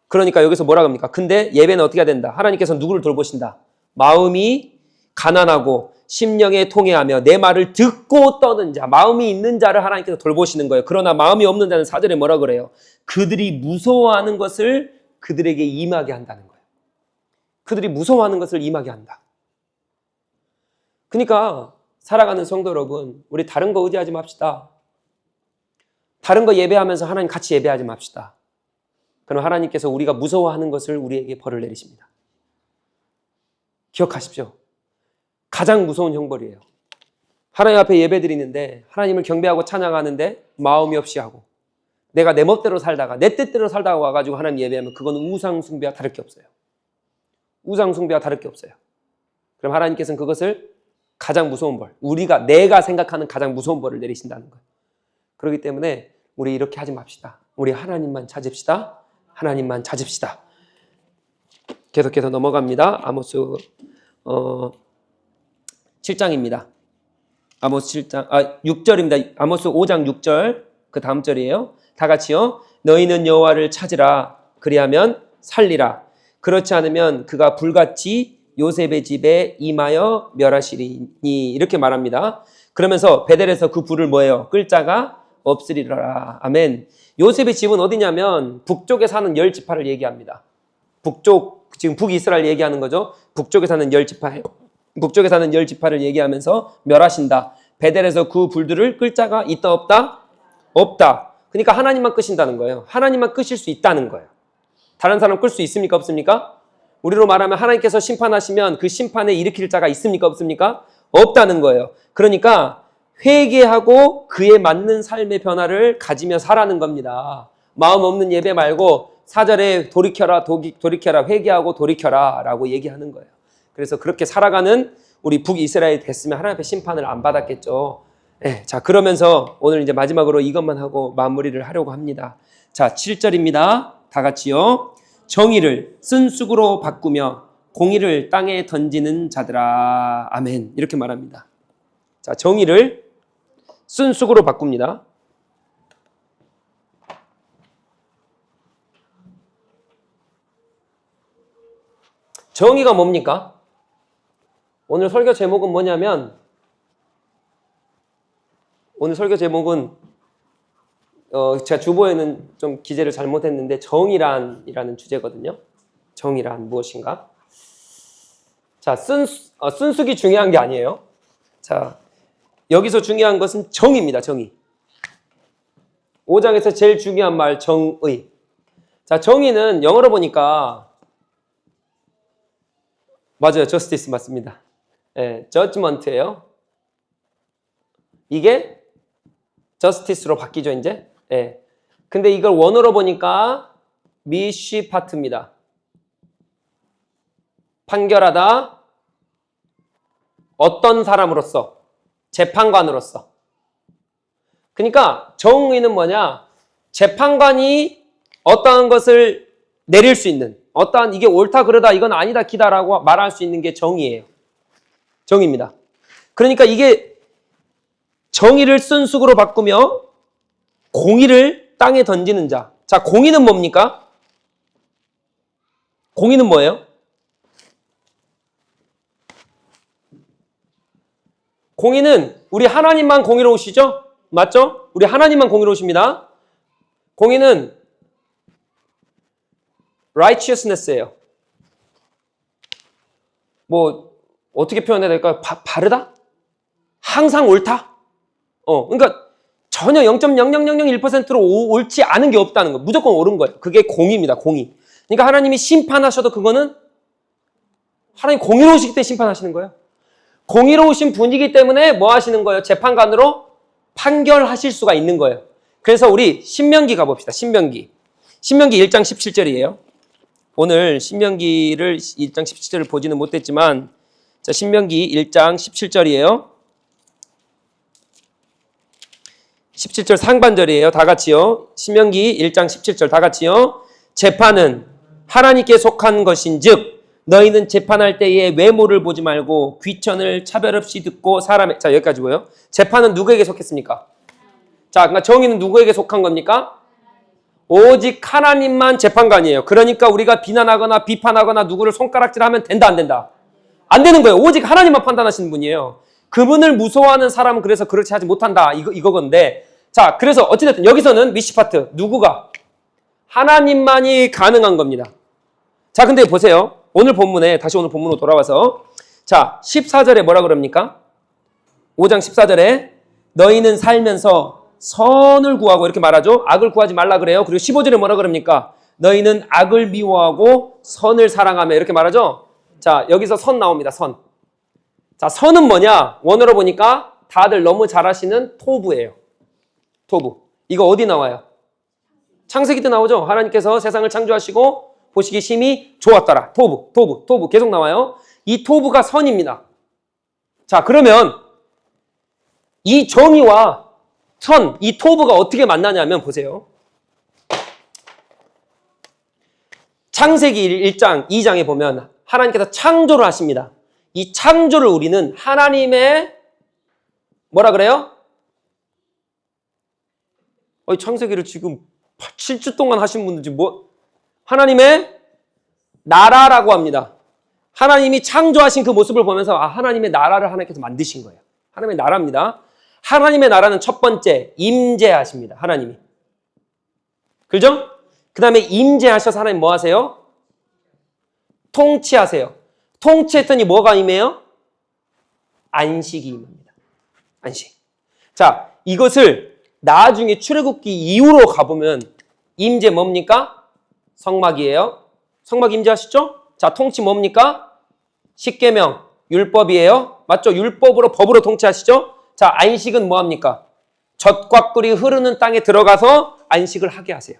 그러니까 여기서 뭐라 합니까? 근데 예배는 어떻게 해야 된다? 하나님께서 누구를 돌보신다? 마음이 가난하고 심령에 통회하며 내 말을 듣고 떠는 자, 마음이 있는 자를 하나님께서 돌보시는 거예요. 그러나 마음이 없는 자는 4절에 뭐라 그래요? 그들이 무서워하는 것을 그들에게 임하게 한다는 거예요. 그들이 무서워하는 것을 임하게 한다. 그러니까 살아가는 성도 여러분, 우리 다른 거 의지하지 맙시다. 다른 거 예배하면서 하나님 같이 예배하지 맙시다. 그럼 하나님께서 우리가 무서워하는 것을 우리에게 벌을 내리십니다. 기억하십시오. 가장 무서운 형벌이에요. 하나님 앞에 예배 드리는데 하나님을 경배하고 찬양하는데 마음이 없이 하고 내가 내 멋대로 살다가 내 뜻대로 살다가 와가지고 하나님 예배하면 그건 우상 숭배와 다를 게 없어요. 우상 숭배와 다를 게 없어요. 그럼 하나님께서는 그것을 가장 무서운 벌. 내가 생각하는 가장 무서운 벌을 내리신다는 거예요. 그렇기 때문에 우리 이렇게 하지 맙시다. 우리 하나님만 찾읍시다. 하나님만 찾읍시다. 계속해서 넘어갑니다. 아모스 7장입니다. 아모스 7장 6절입니다. 아모스 5장 6절 그 다음 절이에요. 다 같이요. 너희는 여호와를 찾으라. 그리하면 살리라. 그렇지 않으면 그가 불같이 요셉의 집에 임하여 멸하시리니 이렇게 말합니다. 그러면서 베델에서 그 불을 뭐예요? 끌 자가 없으리라. 아멘. 요셉의 집은 어디냐면 북쪽에 사는 10지파를 얘기합니다. 북쪽, 지금 북이스라엘 얘기하는 거죠. 북쪽에 사는 10지파, 북쪽에 사는 10지파를 얘기하면서 멸하신다. 베델에서 그 불들을 끌 자가 있다 없다? 없다. 그러니까 하나님만 끄신다는 거예요. 하나님만 끄실 수 있다는 거예요. 다른 사람 끌 수 있습니까? 없습니까? 우리로 말하면 하나님께서 심판하시면 그 심판에 일으킬 자가 있습니까? 없습니까? 없다는 거예요. 그러니까 회개하고 그에 맞는 삶의 변화를 가지며 살아는 겁니다. 마음 없는 예배 말고 4절에 돌이켜라, 회개하고 돌이켜라 라고 얘기하는 거예요. 그래서 그렇게 살아가는 우리 북이스라엘이 됐으면 하나님 앞에 심판을 안 받았겠죠. 네, 자, 그러면서 오늘 이제 마지막으로 이것만 하고 마무리를 하려고 합니다. 자, 7절입니다. 다 같이요. 정의를 쓴쑥으로 바꾸며 공의를 땅에 던지는 자들아. 아멘. 이렇게 말합니다. 자, 정의를 쓴쑥으로 바꿉니다. 정의가 뭡니까? 오늘 설교 제목은 뭐냐면, 오늘 설교 제목은 제가 주보에는 좀 기재를 잘못했는데 정의란이라는 주제거든요. 정의란 무엇인가? 자, 쓴쑥이 중요한 게 아니에요. 자, 여기서 중요한 것은 정의입니다. 정의. 5장에서 제일 중요한 말 정의. 자, 정의는 영어로 보니까 맞아요. justice 맞습니다. 예, judgment예요. 이게 justice로 바뀌죠, 이제. 예. 근데 이걸 원어로 보니까 미시파트입니다. 판결하다. 어떤 사람으로서, 재판관으로서. 그러니까 정의는 뭐냐? 재판관이 어떠한 것을 내릴 수 있는, 어떠한 이게 옳다 그러다 이건 아니다 기다라고 말할 수 있는 게 정의예요. 정의입니다. 그러니까 이게 정의를 쓴쑥으로 바꾸며 공의를 땅에 던지는 자. 자, 공의는 뭡니까? 공의는 뭐예요? 공의는 우리 하나님만 공의로우시죠? 맞죠? 우리 하나님만 공의로우십니다. 공의는 righteousness예요. 뭐 어떻게 표현해야 될까요? 바르다? 항상 옳다? 그러니까 전혀 0.0001%로 옳지 않은 게 없다는 거. 무조건 옳은 거예요. 그게 공의입니다. 공의. 그러니까 하나님이 심판하셔도 그거는 하나님 공의로우시기 때문에 심판하시는 거예요. 공의로우신 분이기 때문에 뭐 하시는 거예요? 재판관으로 판결하실 수가 있는 거예요. 그래서 우리 신명기 가봅시다. 신명기 1장 17절이에요. 오늘 신명기를 1장 17절을 보지는 못했지만 자, 신명기 1장 17절이에요. 17절 상반절이에요. 다 같이요. 신명기 1장 17절 다 같이요. 재판은 하나님께 속한 것인즉 너희는 재판할 때에 외모를 보지 말고 귀천을 차별 없이 듣고 사람의 자 여기까지 보여요. 재판은 누구에게 속했습니까? 자, 그러니까 정의는 누구에게 속한 겁니까? 오직 하나님만 재판관이에요. 그러니까 우리가 비난하거나 비판하거나 누구를 손가락질하면 된다 안 된다? 안 되는 거예요. 오직 하나님만 판단하시는 분이에요. 그분을 무서워하는 사람은 그래서 그렇지 하지 못한다. 이거건데 자, 그래서 어찌됐든 여기서는 미시파트 누구가? 하나님만이 가능한 겁니다. 자, 근데 보세요. 오늘 본문으로 돌아와서 자, 14절에 뭐라 그럽니까? 5장 14절에 너희는 살면서 선을 구하고 이렇게 말하죠. 악을 구하지 말라 그래요. 그리고 15절에 뭐라 그럽니까? 너희는 악을 미워하고 선을 사랑하며 이렇게 말하죠. 자, 여기서 선 나옵니다. 선. 자, 선은 뭐냐? 원어로 보니까 다들 너무 잘 아시는 토부예요. 토부. 이거 어디 나와요? 창세기 때 나오죠. 하나님께서 세상을 창조하시고 보시기 심히 좋았더라. 토부 계속 나와요. 이 토부가 선입니다. 자, 그러면 이 정의와 선, 이 토부가 어떻게 만나냐면 보세요. 창세기 1장, 2장에 보면 하나님께서 창조를 하십니다. 이 창조를 우리는 하나님의 뭐라 그래요? 창세기를 지금 7주 동안 하신 분들 지금 하나님의 나라라고 합니다. 하나님이 창조하신 그 모습을 보면서 하나님의 나라를 하나님께서 만드신 거예요. 하나님의 나라입니다. 하나님의 나라는 첫 번째 임재하십니다. 하나님이. 그죠? 그 다음에 임재하셔서 하나님 뭐 하세요? 통치하세요. 통치했더니 뭐가 임해요? 안식이 임합니다. 안식. 자, 이것을 나중에 출애굽기 이후로 가보면 임재 뭡니까? 성막이에요. 성막 임재하시죠? 자, 통치 뭡니까? 십계명, 율법이에요. 맞죠? 율법으로 법으로 통치하시죠? 자, 안식은 뭐합니까? 젖과 꿀이 흐르는 땅에 들어가서 안식을 하게 하세요.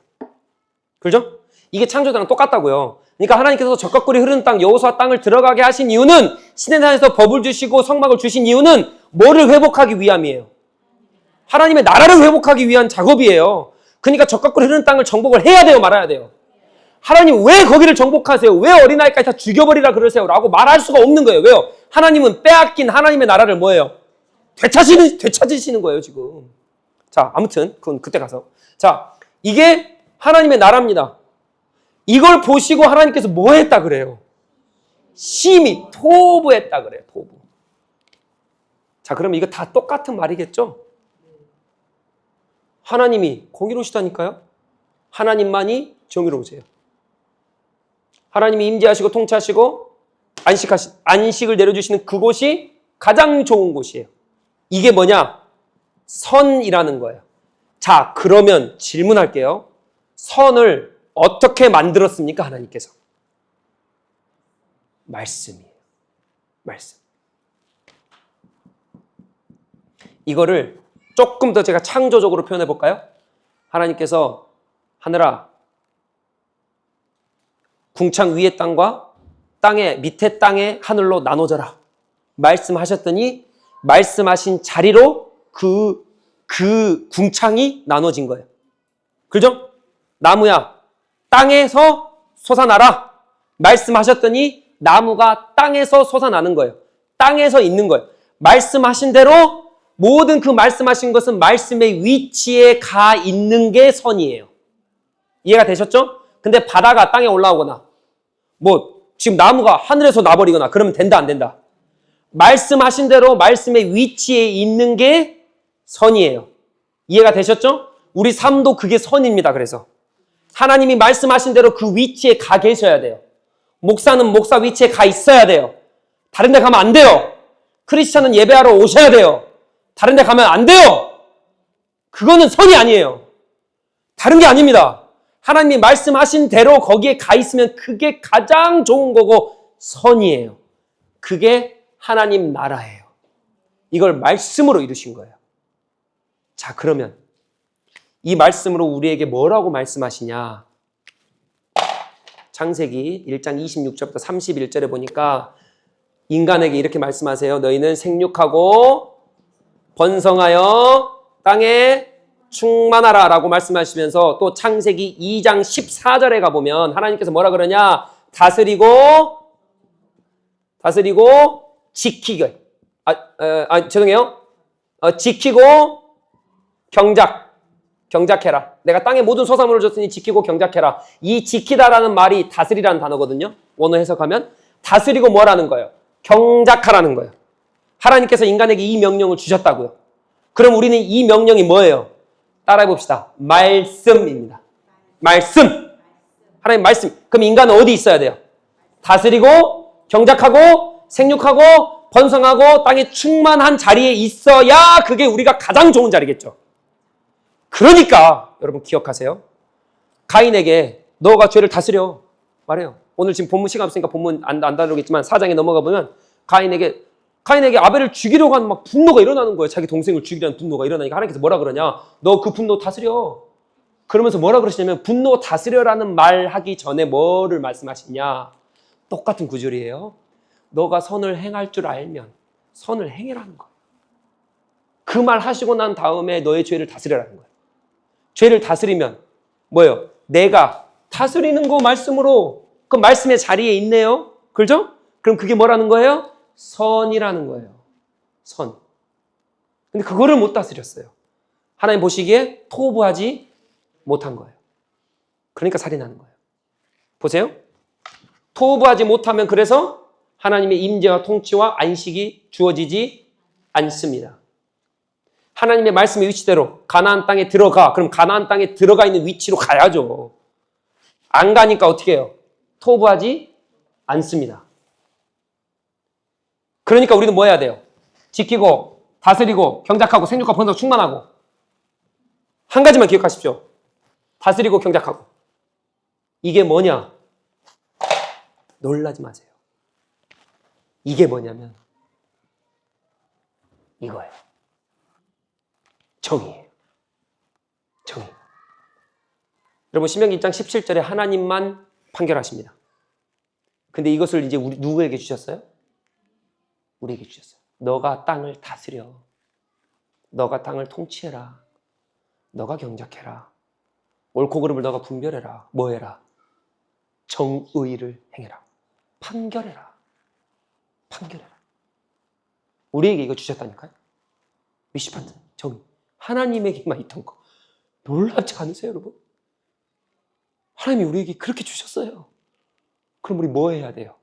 그죠? 이게 창조자랑 똑같다고요. 그러니까 하나님께서 젖과 꿀이 흐르는 땅, 여호수아 땅을 들어가게 하신 이유는 시내산에서 법을 주시고 성막을 주신 이유는 뭐를 회복하기 위함이에요? 하나님의 나라를 회복하기 위한 작업이에요. 그러니까 젖과 꿀이 흐르는 땅을 정복을 해야 돼요? 말아야 돼요? 하나님 왜 거기를 정복하세요? 왜 어린아이까지 다 죽여버리라 그러세요? 라고 말할 수가 없는 거예요. 왜요? 하나님은 빼앗긴 하나님의 나라를 뭐예요? 되찾으시는 거예요, 지금. 자, 아무튼 그건 그때 가서. 자, 이게 하나님의 나라입니다. 이걸 보시고 하나님께서 뭐 했다 그래요? 심히 토부했다 그래요. 토부. 자, 그러면 이거 다 똑같은 말이겠죠? 하나님이 공의로우시다니까요? 하나님만이 정의로우세요. 하나님이 임재하시고 통치하시고 안식을 내려주시는 그곳이 가장 좋은 곳이에요. 이게 뭐냐? 선이라는 거예요. 자, 그러면 질문할게요. 선을 어떻게 만들었습니까? 하나님께서. 말씀이에요. 말씀. 이거를 조금 더 제가 창조적으로 표현해 볼까요? 하나님께서 하늘아, 궁창 위의 땅과 밑에 땅의 하늘로 나눠져라. 말씀하셨더니 말씀하신 자리로 그 궁창이 나눠진 거예요. 그죠? 나무야, 땅에서 솟아나라. 말씀하셨더니 나무가 땅에서 솟아나는 거예요. 땅에서 있는 거예요. 말씀하신 대로 모든 그 말씀하신 것은 말씀의 위치에 가 있는 게 선이에요. 이해가 되셨죠? 근데 바다가 땅에 올라오거나 지금 나무가 하늘에서 나버리거나 그러면 된다 안 된다? 말씀하신 대로 말씀의 위치에 있는 게 선이에요. 이해가 되셨죠? 우리 삶도 그게 선입니다. 그래서 하나님이 말씀하신 대로 그 위치에 가 계셔야 돼요. 목사는 목사 위치에 가 있어야 돼요. 다른 데 가면 안 돼요. 크리스찬은 예배하러 오셔야 돼요. 다른 데 가면 안 돼요. 그거는 선이 아니에요. 다른 게 아닙니다. 하나님이 말씀하신 대로 거기에 가 있으면 그게 가장 좋은 거고 선이에요. 그게 하나님 나라예요. 이걸 말씀으로 이루신 거예요. 자, 그러면 이 말씀으로 우리에게 뭐라고 말씀하시냐? 창세기 1장 26절부터 31절에 보니까 인간에게 이렇게 말씀하세요. 너희는 생육하고 번성하여 땅에 충만하라 라고 말씀하시면서 또 창세기 2장 14절에 가보면 하나님께서 뭐라 그러냐? 다스리고 지키고 죄송해요. 지키고 경작해라. 내가 땅에 모든 소산물을 줬으니 지키고 경작해라. 이 지키다라는 말이 다스리라는 단어거든요. 원어 해석하면 다스리고 뭐라는 거예요? 경작하라는 거예요. 하나님께서 인간에게 이 명령을 주셨다고요. 그럼 우리는 이 명령이 뭐예요? 따라해 봅시다. 말씀입니다. 말씀. 하나님 말씀. 그럼 인간은 어디 있어야 돼요? 다스리고 경작하고 생육하고 번성하고 땅에 충만한 자리에 있어야 그게 우리가 가장 좋은 자리겠죠. 그러니까 여러분 기억하세요. 가인에게 너가 죄를 다스려 말해요. 오늘 지금 본문 시간 없으니까 본문 안 다루겠지만 4장에 넘어가 보면 가인에게 아벨을 죽이려고 하는 막 분노가 일어나는 거예요. 자기 동생을 죽이려는 분노가 일어나니까 하나님께서 뭐라 그러냐? 너 그 분노 다스려. 그러면서 뭐라 그러시냐면 분노 다스려라는 말 하기 전에 뭐를 말씀하시냐? 똑같은 구절이에요. 너가 선을 행할 줄 알면 선을 행해라는 거예요. 그 말 하시고 난 다음에 너의 죄를 다스리라는 거예요. 죄를 다스리면 뭐예요? 내가 다스리는 거 말씀으로, 그 말씀의 자리에 있네요. 그렇죠? 그럼 그게 뭐라는 거예요? 선이라는 거예요. 선. 근데 그거를 못 다스렸어요. 하나님 보시기에 토부하지 못한 거예요. 그러니까 살인하는 거예요. 보세요. 토부하지 못하면 그래서 하나님의 임재와 통치와 안식이 주어지지 않습니다. 하나님의 말씀의 위치대로 가나안 땅에 들어가. 그럼 가나안 땅에 들어가 있는 위치로 가야죠. 안 가니까 어떻게 해요? 토부하지 않습니다. 그러니까 우리는 뭐 해야 돼요? 지키고 다스리고 경작하고 생육하고 번성하고 충만하고. 한 가지만 기억하십시오. 다스리고 경작하고. 이게 뭐냐? 놀라지 마세요. 이게 뭐냐면 이거예요. 정의예요. 정의. 여러분 신명기 1장 17절에 하나님만 판결하십니다. 근데 이것을 이제 누구에게 주셨어요? 우리에게 주셨어요. 너가 땅을 다스려. 너가 땅을 통치해라. 너가 경작해라. 옳고 그름을 너가 분별해라. 뭐 해라? 정의를 행해라. 판결해라. 판결해라. 우리에게 이거 주셨다니까요. 위시판트, 정의. 하나님에게만 있던 거. 놀랍지 않으세요, 여러분? 하나님이 우리에게 그렇게 주셨어요. 그럼 우리 뭐 해야 돼요?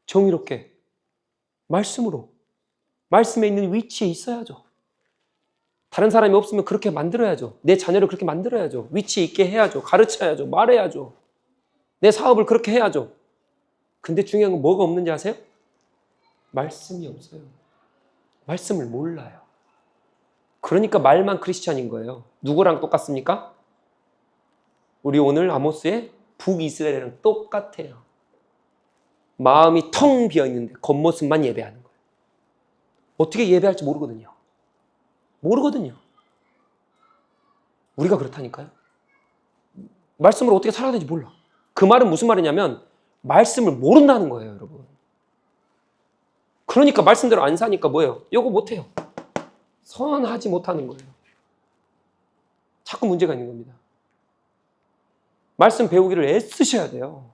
정의롭게 말씀으로, 말씀에 있는 위치에 있어야죠. 다른 사람이 없으면 그렇게 만들어야죠. 내 자녀를 그렇게 만들어야죠. 위치 있게 해야죠. 가르쳐야죠. 말해야죠. 내 사업을 그렇게 해야죠. 근데 중요한 건 뭐가 없는지 아세요? 말씀이 없어요. 말씀을 몰라요. 그러니까 말만 크리스찬인 거예요. 누구랑 똑같습니까? 우리 오늘 아모스의 북이스라엘이랑 똑같아요. 마음이 텅 비어있는데 겉모습만 예배하는 거예요. 어떻게 예배할지 모르거든요. 모르거든요. 우리가 그렇다니까요. 말씀을 어떻게 살아야 되는지 몰라. 그 말은 무슨 말이냐면 말씀을 모른다는 거예요, 여러분. 그러니까 말씀대로 안 사니까 뭐예요? 요거 못해요. 선하지 못하는 거예요. 자꾸 문제가 있는 겁니다. 말씀 배우기를 애쓰셔야 돼요.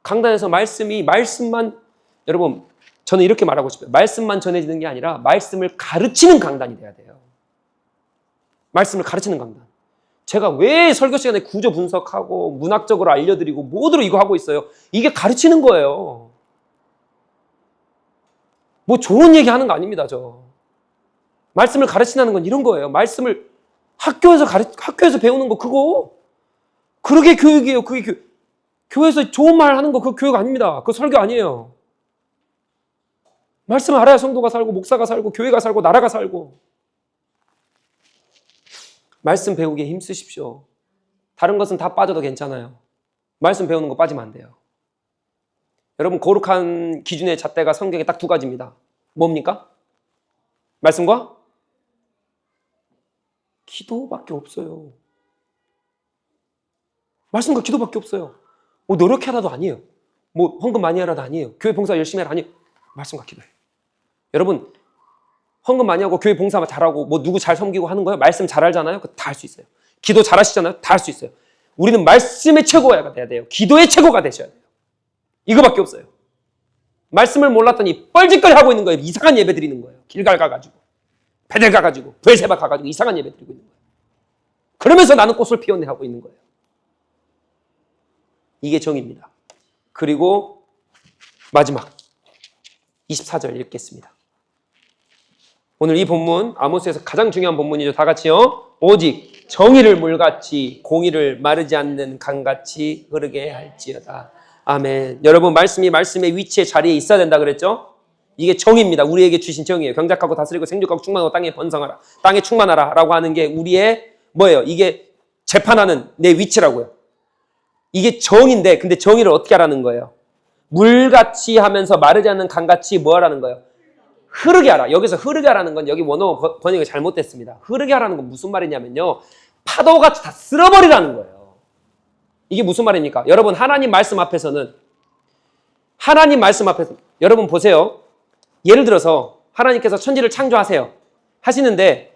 강단에서 말씀만, 여러분, 저는 이렇게 말하고 싶어요. 말씀만 전해지는 게 아니라 말씀을 가르치는 강단이 돼야 돼요. 말씀을 가르치는 강단. 제가 왜 설교 시간에 구조 분석하고 문학적으로 알려드리고 모두로 이거 하고 있어요? 이게 가르치는 거예요. 뭐 좋은 얘기 하는 거 아닙니다, 저. 말씀을 가르친다는 건 이런 거예요. 말씀을 학교에서 배우는 거 그거. 그러게 교육이에요. 그게 교회에서 좋은 말 하는 거 그거 교육 아닙니다. 그거 설교 아니에요. 말씀을 알아야 성도가 살고 목사가 살고 교회가 살고 나라가 살고. 말씀 배우기에 힘쓰십시오. 다른 것은 다 빠져도 괜찮아요. 말씀 배우는 거 빠지면 안 돼요. 여러분 거룩한 기준의 잣대가 성경에 딱 두 가지입니다. 뭡니까? 말씀과 기도밖에 없어요. 말씀과 기도밖에 없어요. 뭐 노력해라도 아니에요. 뭐 헌금 많이 하라도 아니에요. 교회 봉사 열심히 하라 아니에요. 말씀과 기도예요. 여러분 헌금 많이 하고 교회 봉사 잘하고 뭐 누구 잘 섬기고 하는 거예요? 말씀 잘 알잖아요. 그거 다 할 수 있어요. 기도 잘 하시잖아요. 다 할 수 있어요. 우리는 말씀의 최고가 돼야 돼요. 기도의 최고가 되셔야 돼요. 이거밖에 없어요. 말씀을 몰랐더니 뻘짓거리 하고 있는 거예요. 이상한 예배 드리는 거예요. 길갈 가가지고 베델 가가지고 브엘세바 가가지고 이상한 예배 드리고 있는 거예요. 그러면서 나는 꽃을 피웠네 하고 있는 거예요. 이게 정의입니다. 그리고 마지막 24절 읽겠습니다. 오늘 이 본문 아모스에서 가장 중요한 본문이죠. 다 같이요. 오직 정의를 물같이 공의를 마르지 않는 강같이 흐르게 할지어다. 아멘. 여러분 말씀이 말씀의 위치에 자리에 있어야 된다 그랬죠? 이게 정의입니다. 우리에게 주신 정의예요. 경작하고 다스리고 생육하고 충만하고 땅에 번성하라. 땅에 충만하라 라고 하는 게 우리의 뭐예요? 이게 재판하는 내 위치라고요. 이게 정의인데 근데 정의를 어떻게 하라는 거예요? 물같이 하면서 마르지 않는 강같이 뭐 하라는 거예요? 흐르게 하라. 여기서 흐르게 하라는 건 여기 원어 번역이 잘못됐습니다. 흐르게 하라는 건 무슨 말이냐면요. 파도같이 다 쓸어버리라는 거예요. 이게 무슨 말입니까? 여러분 하나님 말씀 앞에서는 하나님 말씀 앞에서 여러분 보세요. 예를 들어서 하나님께서 천지를 창조하세요. 하시는데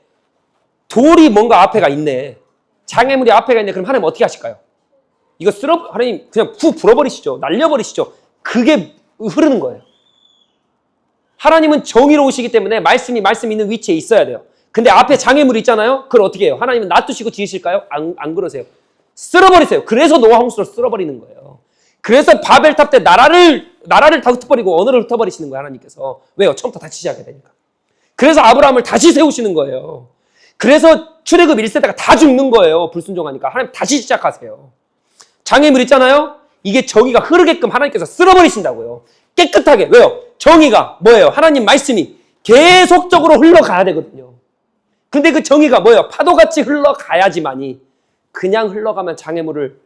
돌이 뭔가 앞에가 있네. 장애물이 앞에가 있네. 그럼 하나님 어떻게 하실까요? 이거 하나님 그냥 후 불어버리시죠. 날려버리시죠. 그게 흐르는 거예요. 하나님은 정의로우시기 때문에 말씀 있는 위치에 있어야 돼요. 근데 앞에 장애물이 있잖아요. 그걸 어떻게 해요? 하나님은 놔두시고 지으실까요? 안 그러세요. 쓸어버리세요. 그래서 노아 홍수를 쓸어버리는 거예요. 그래서 바벨탑 때 나라를 다 흩어버리고 언어를 흩어버리시는 거예요. 하나님께서. 왜요? 처음부터 다시 시작해야 되니까. 그래서 아브라함을 다시 세우시는 거예요. 그래서 출애굽 1세대가 다 죽는 거예요. 불순종하니까. 하나님 다시 시작하세요. 장애물 있잖아요. 이게 정의가 흐르게끔 하나님께서 쓸어버리신다고요. 깨끗하게. 왜요? 정의가 뭐예요? 하나님 말씀이 계속적으로 흘러가야 되거든요. 근데 그 정의가 뭐예요? 파도같이 흘러가야지만이. 그냥 흘러가면 장애물을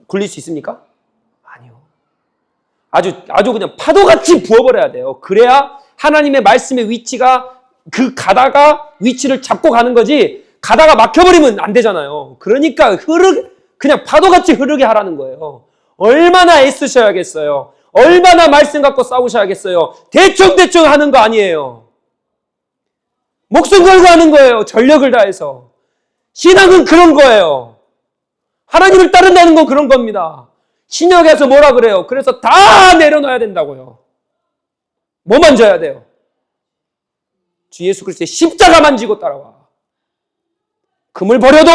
굴릴 수 있습니까? 아니요. 아주 그냥 파도같이 부어버려야 돼요. 그래야 하나님의 말씀의 위치가 그 가다가 위치를 잡고 가는 거지, 가다가 막혀버리면 안 되잖아요. 그러니까 그냥 파도같이 흐르게 하라는 거예요. 얼마나 애쓰셔야겠어요. 얼마나 말씀 갖고 싸우셔야겠어요. 대충 하는 거 아니에요. 목숨 걸고 하는 거예요. 전력을 다해서. 신앙은 그런 거예요. 하나님을 따른다는 건 그런 겁니다. 신약에서 뭐라 그래요? 그래서 다 내려놔야 된다고요. 뭐만 져야 돼요? 주 예수 그리스도의 십자가만 지고 따라와. 금을 버려도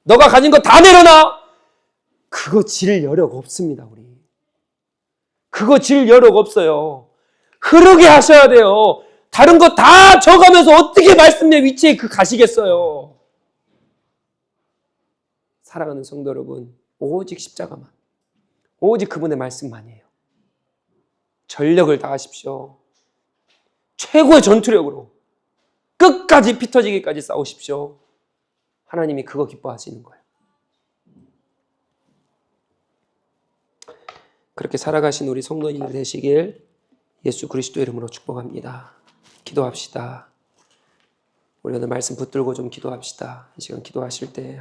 너가 가진 거 다 내려놔. 그거 질 여력 없습니다. 우리. 그거 질 여력 없어요. 흐르게 하셔야 돼요. 다른 거 다 져가면서 어떻게 말씀의 위치에 가시겠어요. 사랑하는 성도 여러분, 오직 십자가만, 오직 그분의 말씀만이에요. 전력을 다하십시오. 최고의 전투력으로 끝까지 피 터지기까지 싸우십시오. 하나님이 그거 기뻐하시는 거예요. 그렇게 살아가신 우리 성도님들 되시길 예수 그리스도 이름으로 축복합니다. 기도합시다. 우리 오늘 말씀 붙들고 좀 기도합시다. 이 시간 기도하실 때